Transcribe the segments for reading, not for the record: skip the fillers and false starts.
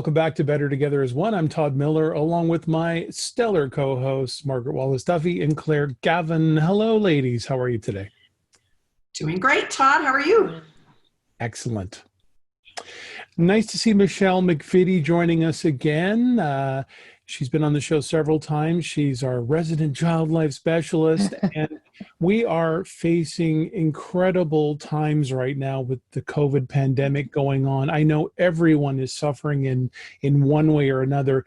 Welcome back to Better Together as One. I'm Todd Miller, along with my stellar co-hosts, Margaret Wallace-Duffy and Claire Gavin. Hello, ladies. How are you today? Doing great, Todd. How are you? Excellent. Nice to see Michelle McVittie joining us again. She's been on the show several times. She's our resident child life specialist, and we are facing incredible times right now with the COVID pandemic going on. I know everyone is suffering in one way or another.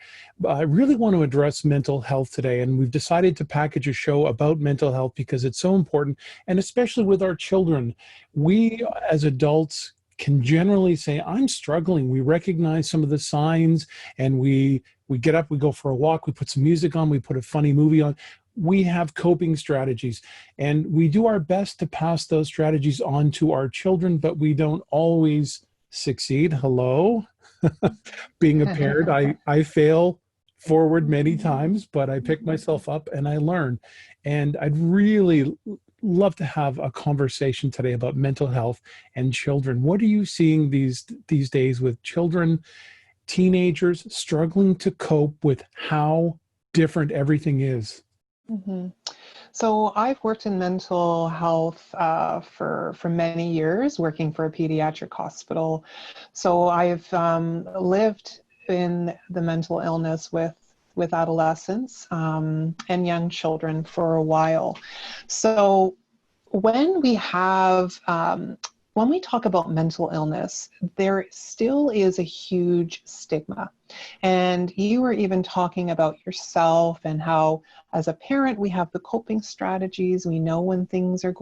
I really want to address mental health today, and we've decided to package a show about mental health because it's so important, and especially with our children. We, as adults, can generally say, I'm struggling. We recognize some of the signs, and we get up, we go for a walk, we put some music on, we put a funny movie on. We have coping strategies, and we do our best to pass those strategies on to our children, but we don't always succeed. Hello? Being a parent, I fail forward many times, but I pick myself up and I learn. And I'd really love to have a conversation today about mental health and children. What are you seeing these days with children, teenagers struggling to cope with how different everything is? Mm-hmm. So I've worked in mental health for many years, working for a pediatric hospital. So I've lived in the mental illness with adolescents and young children for a while. So when we talk about mental illness, there still is a huge stigma. And you were even talking about yourself and how, as a parent, we have the coping strategies. We know when things are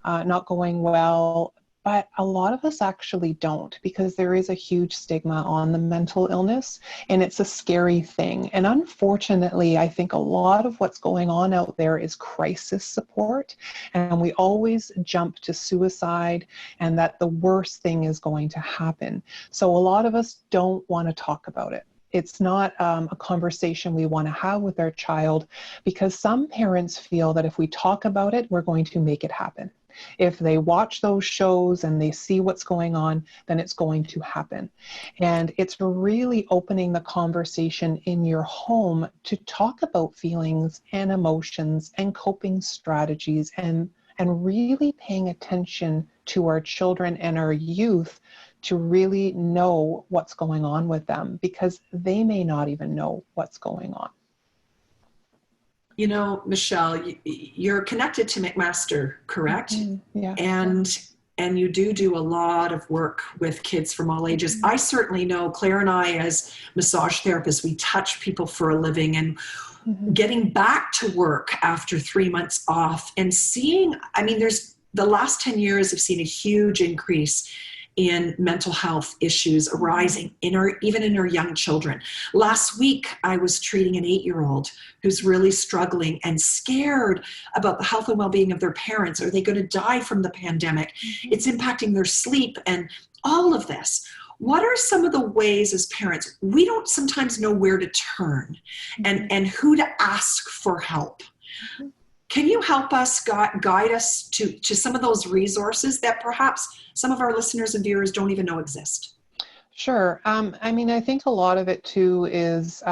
not going well. But a lot of us actually don't, because there is a huge stigma on the mental illness, and it's a scary thing. And unfortunately, I think a lot of what's going on out there is crisis support, and we always jump to suicide and that the worst thing is going to happen. So a lot of us don't want to talk about it. It's not a conversation we want to have with our child, because some parents feel that if we talk about it, we're going to make it happen. If they watch those shows and they see what's going on, then it's going to happen. And it's really opening the conversation in your home to talk about feelings and emotions and coping strategies, and really paying attention to our children and our youth to really know what's going on with them, because they may not even know what's going on. You know, Michelle, you're connected to McMaster, correct? Mm-hmm. Yeah. And you do a lot of work with kids from all ages. Mm-hmm. I certainly know Claire and I, as massage therapists, we touch people for a living, and getting back to work after 3 months off and seeing, there's the last 10 years have seen a huge increase in mental health issues arising even in our young children. Last week, I was treating an 8-year-old who's really struggling and scared about the health and well-being of their parents. Are they going to die from the pandemic? Mm-hmm. It's impacting their sleep and all of this. What are some of the ways as parents, we don't sometimes know where to turn and who to ask for help? Mm-hmm. Can you help us guide us to some of those resources that perhaps some of our listeners and viewers don't even know exist? Sure. I think a lot of it too is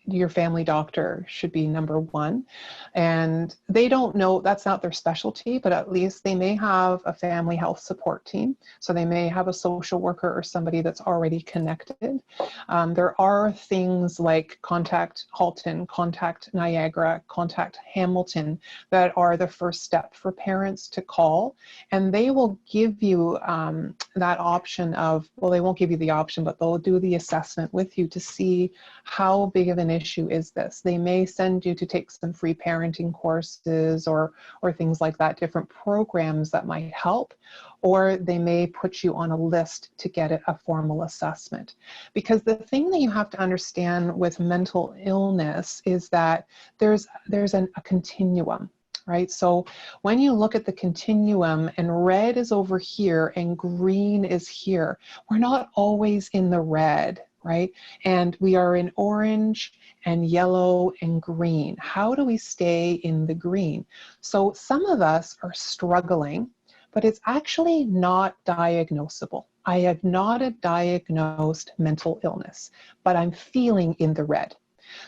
your family doctor should be number one. And they don't know, that's not their specialty, but at least they may have a family health support team. So they may have a social worker or somebody that's already connected. There are things like Contact Halton, Contact Niagara, Contact Hamilton that are the first step for parents to call. And they will give you that option of, well, they won't give you the option, but they'll do the assessment with you to see how big of an issue is this. They may send you to take some free parenting courses or things like that, different programs that might help, or they may put you on a list to get a formal assessment. Because the thing that you have to understand with mental illness is that there's a continuum. Right? So when you look at the continuum and red is over here and green is here, we're not always in the red, right? And we are in orange and yellow and green. How do we stay in the green? So some of us are struggling, but it's actually not diagnosable. I have not a diagnosed mental illness, but I'm feeling in the red.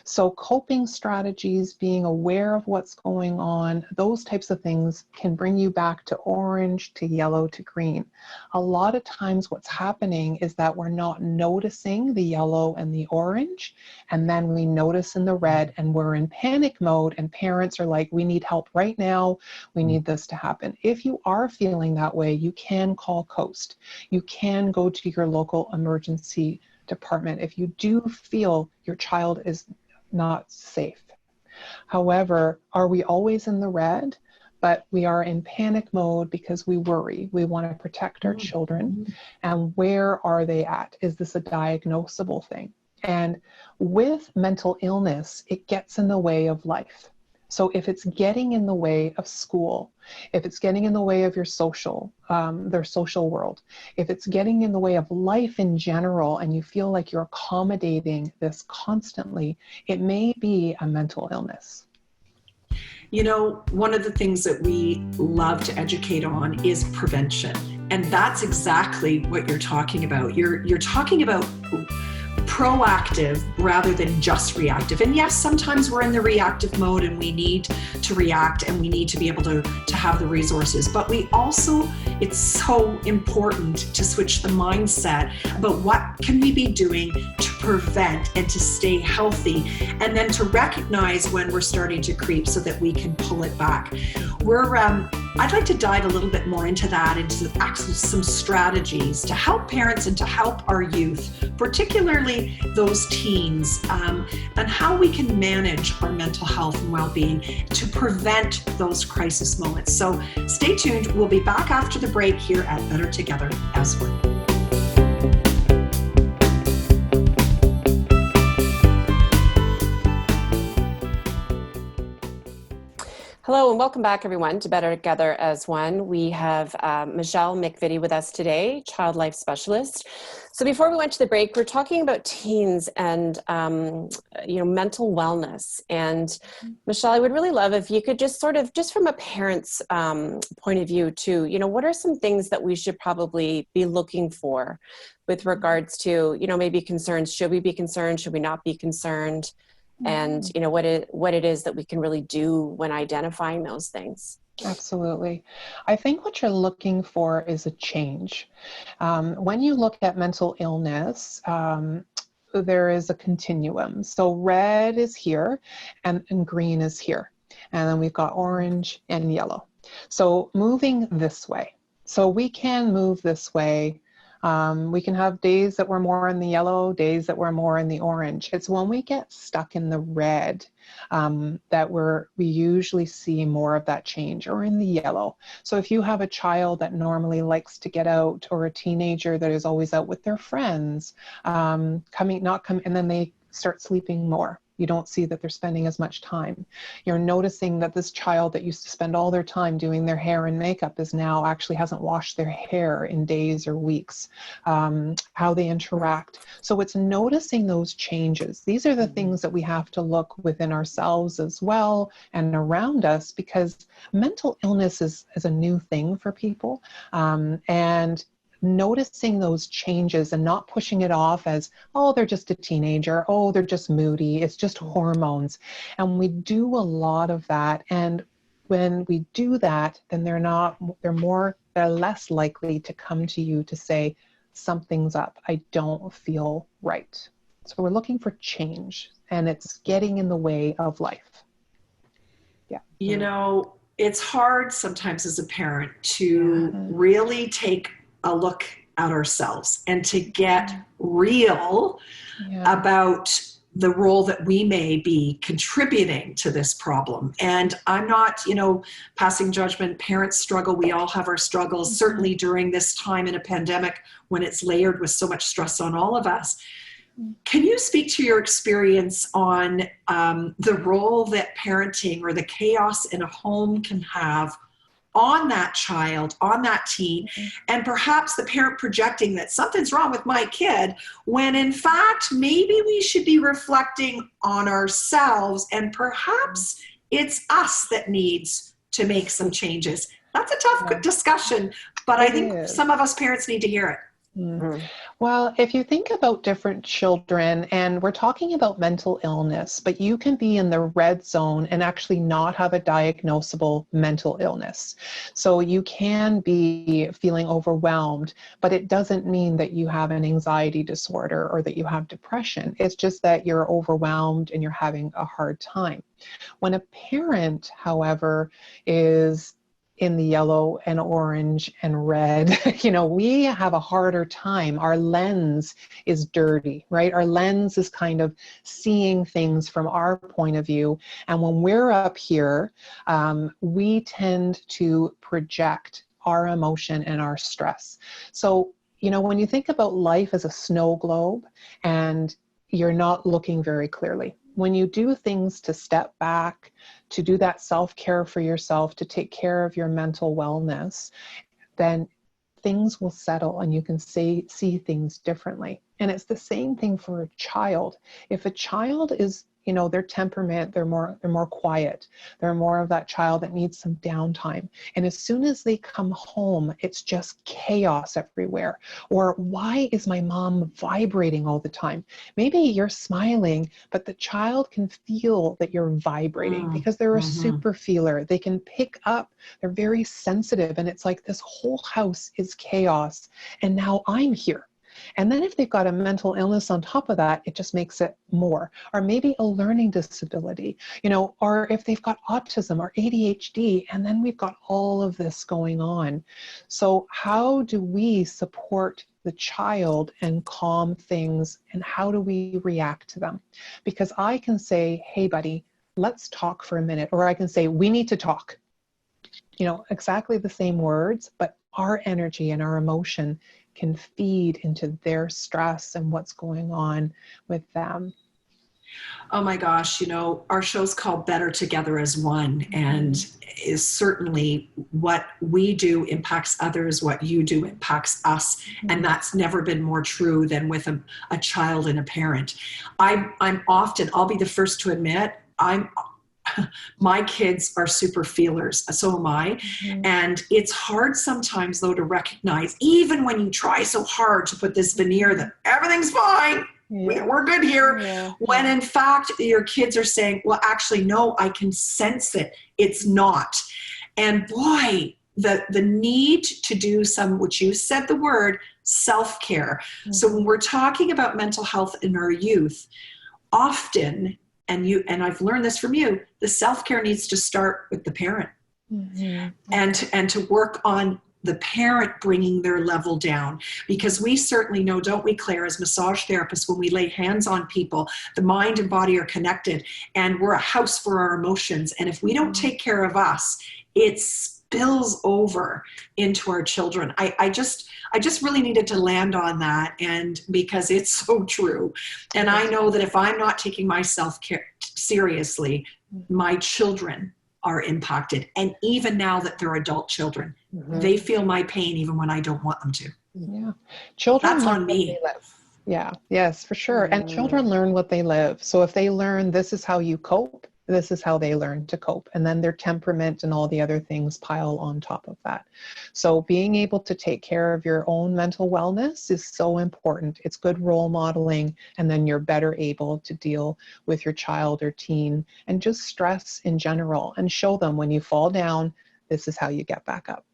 So coping strategies, being aware of what's going on, those types of things can bring you back to orange, to yellow, to green. A lot of times what's happening is that we're not noticing the yellow and the orange, and then we notice in the red and we're in panic mode, and parents are like, we need help right now. We need this to happen. If you are feeling that way, you can call COAST. You can go to your local emergency department if you do feel your child is not safe. However, are we always in the red? But we are in panic mode because we worry. We want to protect our children. And where are they at? Is this a diagnosable thing? And with mental illness, it gets in the way of life. So if it's getting in the way of school, if it's getting in the way of your their social world, if it's getting in the way of life in general, and you feel like you're accommodating this constantly, it may be a mental illness. You know, one of the things that we love to educate on is prevention. And that's exactly what you're talking about. You're talking about proactive rather than just reactive. And yes, sometimes we're in the reactive mode and we need to react and we need to be able to have the resources. But we also, it's so important to switch the mindset about what can we be doing to prevent and to stay healthy, and then to recognize when we're starting to creep so that we can pull it back. I'd like to dive a little bit more into that, into actually some strategies to help parents and to help our youth, particularly those teens, and how we can manage our mental health and well-being to prevent those crisis moments. So stay tuned. We'll be back after the break here at Better Together as One. Hello and welcome back, everyone, to Better Together as One. We have Michelle McVittie with us today, child life specialist. So before we went to the break, we're talking about teens and mental wellness. And Michelle, I would really love if you could just just from a parent's point of view too, what are some things that we should probably be looking for with regards to, maybe concerns? Should we be concerned? Should we not be concerned? And what it is that we can really do when identifying those things. Absolutely. I think what you're looking for is a change. When you look at mental illness, there is a continuum. So red is here and green is here. And then we've got orange and yellow. So moving this way. So we can move this way. We can have days that we're more in the yellow, days that we're more in the orange. It's when we get stuck in the red that we usually see more of that change, or in the yellow. So if you have a child that normally likes to get out, or a teenager that is always out with their friends, and then they start sleeping more. You don't see that they're spending as much time. You're noticing that this child that used to spend all their time doing their hair and makeup is now actually hasn't washed their hair in days or weeks, how they interact. So it's noticing those changes. These are the things that we have to look within ourselves as well and around us, because mental illness is a new thing for people. And noticing those changes and not pushing it off as, oh, they're just a teenager, oh, they're just moody, it's just hormones. And we do a lot of that. And when we do that, then they're less likely to come to you to say, something's up, I don't feel right. So we're looking for change, and it's getting in the way of life. Yeah. It's hard sometimes as a parent to really take a look at ourselves and to get real about the role that we may be contributing to this problem. And I'm not, passing judgment. Parents struggle. We all have our struggles, certainly during this time in a pandemic when it's layered with so much stress on all of us. Can you speak to your experience on the role that parenting or the chaos in a home can have on that child, on that teen, and perhaps the parent projecting that something's wrong with my kid, when in fact, maybe we should be reflecting on ourselves, and perhaps it's us that needs to make some changes. That's a tough discussion, but I think some of us parents need to hear it. Well, if you think about different children, and we're talking about mental illness, but you can be in the red zone and actually not have a diagnosable mental illness. So you can be feeling overwhelmed, but it doesn't mean that you have an anxiety disorder or that you have depression. It's just that you're overwhelmed and you're having a hard time. When a parent, however, is in the yellow and orange and red, we have a harder time. Our lens is dirty, right? Our lens is kind of seeing things from our point of view. And when we're up here, we tend to project our emotion and our stress. So, when you think about life as a snow globe and you're not looking very clearly, when you do things to step back, to do that self-care for yourself, to take care of your mental wellness, then things will settle and you can see things differently. And it's the same thing for a child. If a child is, their temperament, they're more quiet. They're more of that child that needs some downtime. And as soon as they come home, it's just chaos everywhere. Or why is my mom vibrating all the time? Maybe you're smiling, but the child can feel that you're vibrating because they're a super feeler. They can pick up, they're very sensitive. And it's like this whole house is chaos. And now I'm here. And then if they've got a mental illness on top of that, it just makes it more. Or maybe a learning disability, or if they've got autism or ADHD, and then we've got all of this going on. So how do we support the child and calm things, and how do we react to them? Because I can say, hey, buddy, let's talk for a minute. Or I can say, we need to talk. Exactly the same words, but our energy and our emotion can feed into their stress and what's going on with them. Oh my gosh, our show's called Better Together as One, and is certainly what we do impacts others, what you do impacts us. And that's never been more true than with a child and a parent. I'll be the first to admit, my kids are super feelers. So am I. And it's hard sometimes though to recognize, even when you try so hard to put this veneer that everything's fine, we're good here, when in fact your kids are saying, well, actually, no, I can sense it. It's not. And boy, the need to do some, which you said the word, self-care. So when we're talking about mental health in our youth, often, and I've learned this from you, the self-care needs to start with the parent, and to work on the parent bringing their level down. Because we certainly know, don't we, Claire, as massage therapists, when we lay hands on people, the mind and body are connected, and we're a house for our emotions. And if we don't take care of us, it spills over into our children. I just really needed to land on that, and because it's so true. And I know that if I'm not taking my self-care seriously, my children are impacted. And even now that they're adult children, they feel my pain even when I don't want them to. Yeah. Children That's learn on me. what they live. Yeah. Yes, for sure. And children learn what they live. So if they learn this is how you cope, this is how they learn to cope. And then their temperament and all the other things pile on top of that. So being able to take care of your own mental wellness is so important. It's good role modeling. And then you're better able to deal with your child or teen and just stress in general, and show them when you fall down, this is how you get back up.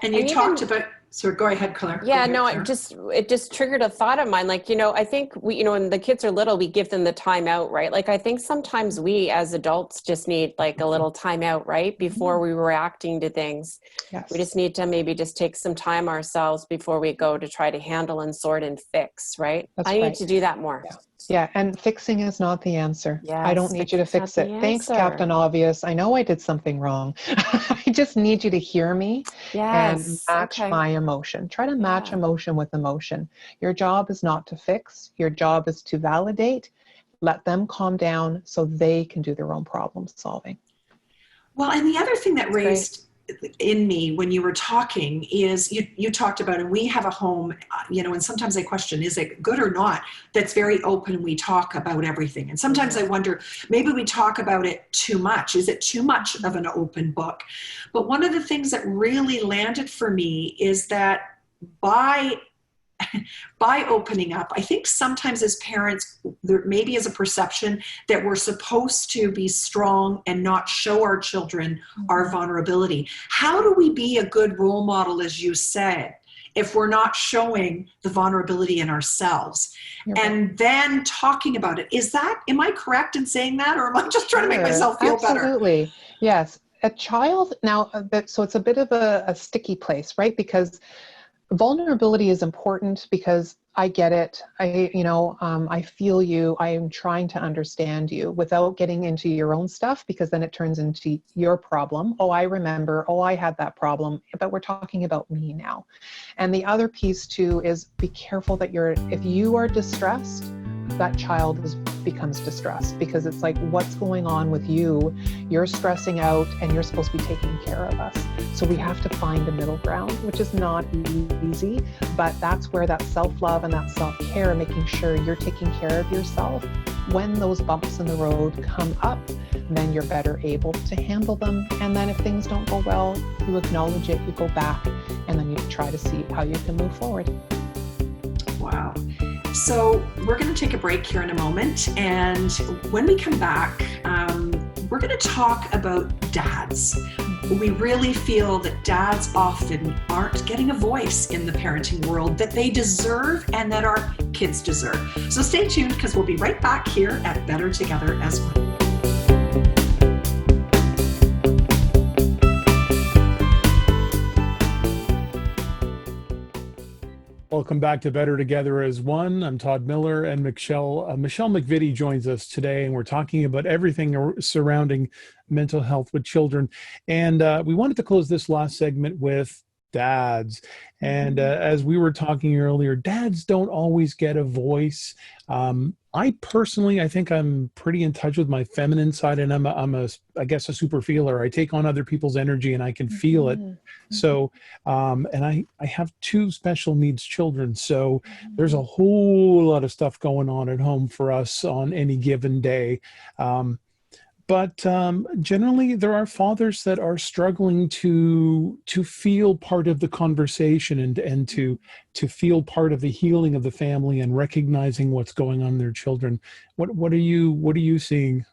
And you talked about, so go ahead, Claire. Yeah, ahead, no, Claire. it just triggered a thought of mine. Like, I think we, when the kids are little, we give them the time out, right? Like, I think sometimes we as adults just need like a little time out, right? Before we reacting to things. Yes. We just need to maybe just take some time ourselves before we go to try to handle and sort and fix, right? That's I need right. to do that more. Yeah. Yeah, and fixing is not the answer. Yes, I don't need you to fix it. Thanks, Captain Obvious. I know I did something wrong. I just need you to hear me and match my emotion. Try to match emotion with emotion. Your job is not to fix. Your job is to validate. Let them calm down so they can do their own problem solving. Well, and the other thing that raised in me when you were talking is you talked about, and we have a home, and sometimes I question, is it good or not? That's very open. We talk about everything. And sometimes I wonder, maybe we talk about it too much. Is it too much of an open book? But one of the things that really landed for me is that by by opening up. I think sometimes as parents, there maybe is a perception that we're supposed to be strong and not show our children our vulnerability. How do we be a good role model, as you said, if we're not showing the vulnerability in ourselves and then talking about it? Am I correct in saying that, or am I just trying to make myself feel better? Absolutely. Yes. A child now, so it's a bit of a sticky place, right? Because vulnerability is important, because I get it. I feel you. I am trying to understand you without getting into your own stuff, because then it turns into your problem. Oh, I remember. Oh, I had that problem. But we're talking about me now. And the other piece too is be careful that if you are distressed, that child becomes distressed, because it's like, what's going on with you? You're stressing out and you're supposed to be taking care of us. So we have to find a middle ground, which is not easy, but that's where that self-love and that self-care, making sure you're taking care of yourself. When those bumps in the road come up, then you're better able to handle them. And then if things don't go well, you acknowledge it, you go back, and then you try to see how you can move forward. Wow. So we're going to take a break here in a moment. And when we come back, we're going to talk about dads. We really feel that dads often aren't getting a voice in the parenting world that they deserve and that our kids deserve. So stay tuned, because we'll be right back here at Better Together as One. Welcome back to Better Together as One. I'm Todd Miller, and Michelle McVittie joins us today, and we're talking about everything surrounding mental health with children. And we wanted to close this last segment with dads. And as we were talking earlier, dads don't always get a voice. I think I'm pretty in touch with my feminine side, and I guess a super feeler. I take on other people's energy and I can feel it. So, and I have 2 special needs children. So there's a whole lot of stuff going on at home for us on any given day. But generally, there are fathers that are struggling to feel part of the conversation and to feel part of the healing of the family and recognizing what's going on in their children. What are you seeing?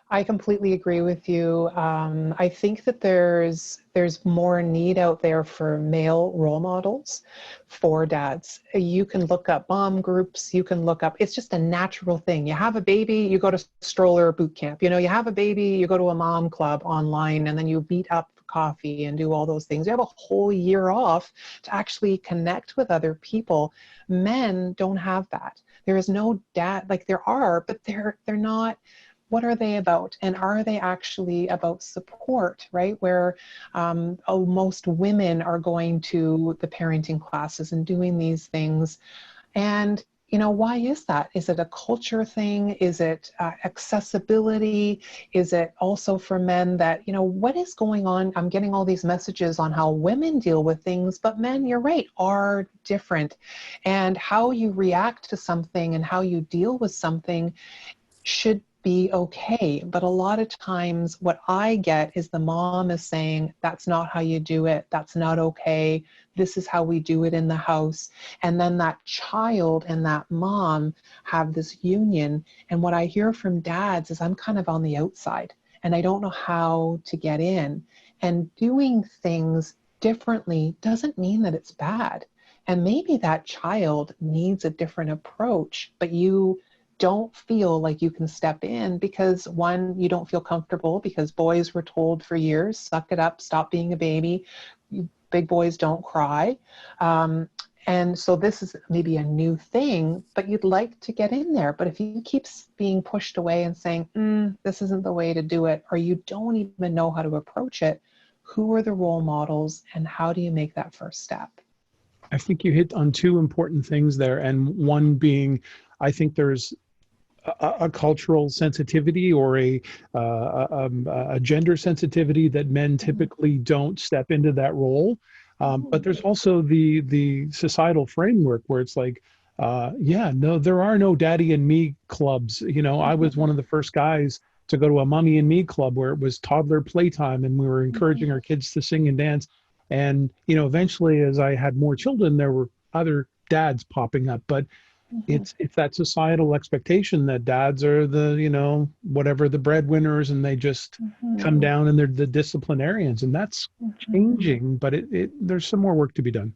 I completely agree with you. I think that there's more need out there for male role models for dads. You can look up mom groups. You can look up, it's just a natural thing. You have a baby, you go to stroller boot camp. You have a baby, you go to a mom club online, and then you meet up for coffee and do all those things. You have a whole year off to actually connect with other people. Men don't have that. There is no dad, like there are, but they're not. What are they about? And are they actually about support, right? Where most women are going to the parenting classes and doing these things. And, why is that? Is it a culture thing? Is it accessibility? Is it also for men that, what is going on? I'm getting all these messages on how women deal with things, but men, you're right, are different. And how you react to something and how you deal with something should be okay. But a lot of times what I get is the mom is saying, that's not how you do it. That's not okay. This is how we do it in the house. And then that child and that mom have this union. And what I hear from dads is, I'm kind of on the outside and I don't know how to get in. And doing things differently doesn't mean that it's bad. And maybe that child needs a different approach, but you don't feel like you can step in because, one, you don't feel comfortable because boys were told for years, suck it up, stop being a baby, big boys don't cry. And so this is maybe a new thing, but you'd like to get in there. But if you keep being pushed away and saying, this isn't the way to do it, or you don't even know how to approach it, who are the role models and how do you make that first step? I think you hit on 2 important things there. And one being, I think there's a cultural sensitivity or a gender sensitivity that men typically don't step into that role. But there's also the societal framework where it's like, there are no daddy and me clubs. I was one of the first guys to go to a mommy and me club where it was toddler playtime and we were encouraging our kids to sing and dance. And, eventually as I had more children, there were other dads popping up, but it's that societal expectation that dads are the, whatever, the breadwinners, and they just come down and they're the disciplinarians, and that's changing, but there's some more work to be done.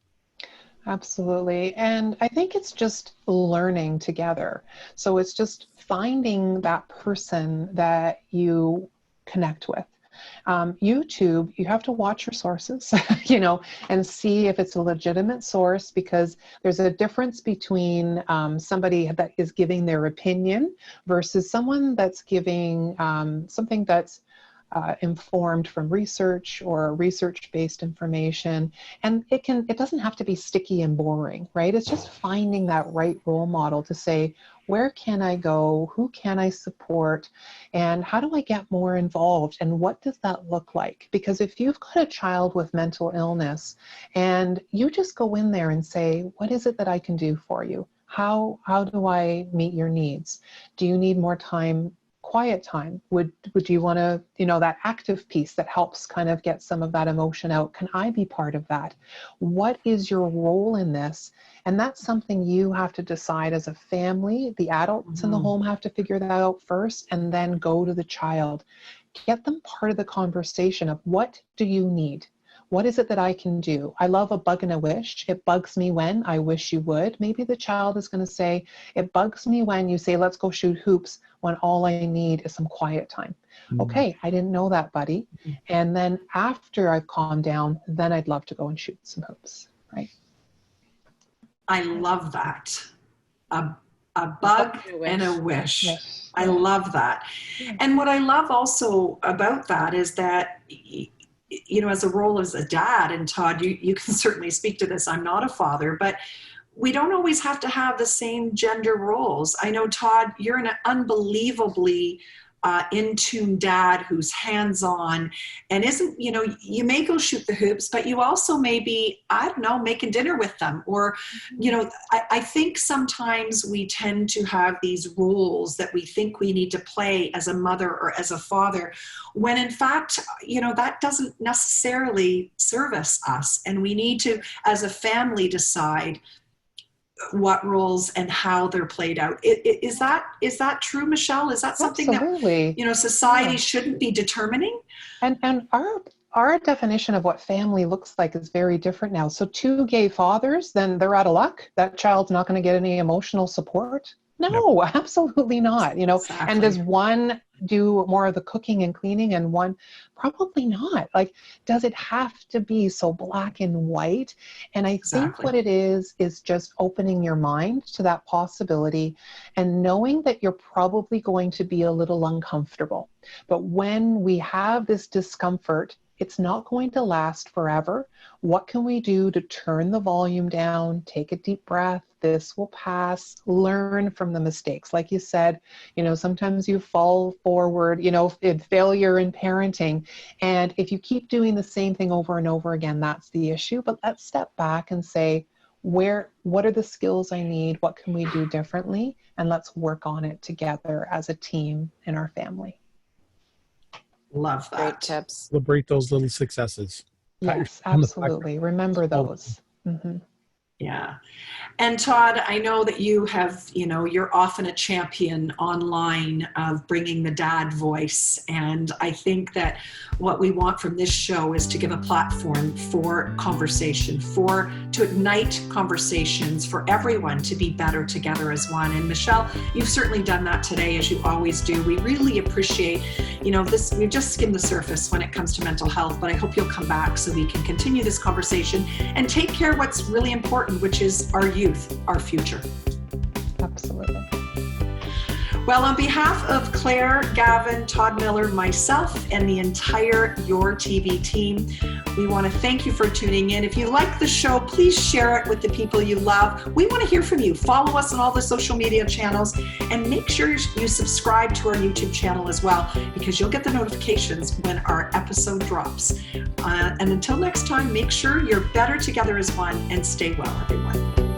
Absolutely. And I think it's just learning together. So it's just finding that person that you connect with. YouTube, you have to watch your sources, and see if it's a legitimate source, because there's a difference between somebody that is giving their opinion versus someone that's giving something that's informed from research or research-based information. And it doesn't have to be sticky and boring, right? It's just finding that right role model to say, where can I go? Who can I support? And how do I get more involved? And what does that look like? Because if you've got a child with mental illness and you just go in there and say, what is it that I can do for you? How do I meet your needs? Do you need more time? Quiet time? Would you want to, that active piece that helps kind of get some of that emotion out? Can I be part of that? What is your role in this? And that's something you have to decide as a family. The adults in the home have to figure that out first, and then go to the child. Get them part of the conversation of, what do you need? What is it that I can do? I love a bug and a wish. It bugs me when I wish you would. Maybe the child is going to say, it bugs me when you say, let's go shoot hoops, when all I need is some quiet time. Okay, I didn't know that, buddy. And then after I've calmed down, then I'd love to go and shoot some hoops, right? I love that. A bug and a wish. Yes. I love that. And what I love also about that is that, as a role as a dad, and Todd, you can certainly speak to this, I'm not a father, but we don't always have to have the same gender roles. I know, Todd, you're an unbelievably in-tune dad who's hands-on, and you may go shoot the hoops, but you also may be, making dinner with them. Or, I think sometimes we tend to have these roles that we think we need to play as a mother or as a father, when in fact, that doesn't necessarily service us. And we need to, as a family, decide what roles and how they're played out. Is that true, Michelle? Is that something Absolutely. that society shouldn't be determining? And our definition of what family looks like is very different now. So 2 gay fathers, then they're out of luck. That child's not going to get any emotional support. No, absolutely not. Exactly. And does one do more of the cooking and cleaning and one? Probably not. Like, does it have to be so black and white? And I think what it is just opening your mind to that possibility and knowing that you're probably going to be a little uncomfortable. But when we have this discomfort, it's not going to last forever. What can we do to turn the volume down, take a deep breath? This will pass. Learn from the mistakes. Like you said, sometimes you fall forward, in failure in parenting. And if you keep doing the same thing over and over again, that's the issue. But let's step back and say, what are the skills I need? What can we do differently? And let's work on it together as a team in our family. Love that. Great tips. Celebrate those little successes. Yes, absolutely. Remember those. Yeah. And Todd, I know that you have, you're often a champion online of bringing the dad voice. And I think that what we want from this show is to give a platform for conversation, to ignite conversations for everyone to be better together as one. And Michelle, you've certainly done that today, as you always do. We really appreciate, this, we've just skimmed the surface when it comes to mental health, but I hope you'll come back so we can continue this conversation and take care of what's really important, which is our youth, our future. Absolutely. Well, on behalf of Claire, Gavin, Todd Miller, myself, and the entire Your TV team, we want to thank you for tuning in. If you like the show, please share it with the people you love. We want to hear from you. Follow us on all the social media channels, and make sure you subscribe to our YouTube channel as well, because you'll get the notifications when our episode drops. And until next time, make sure you're better together as one, and stay well, everyone.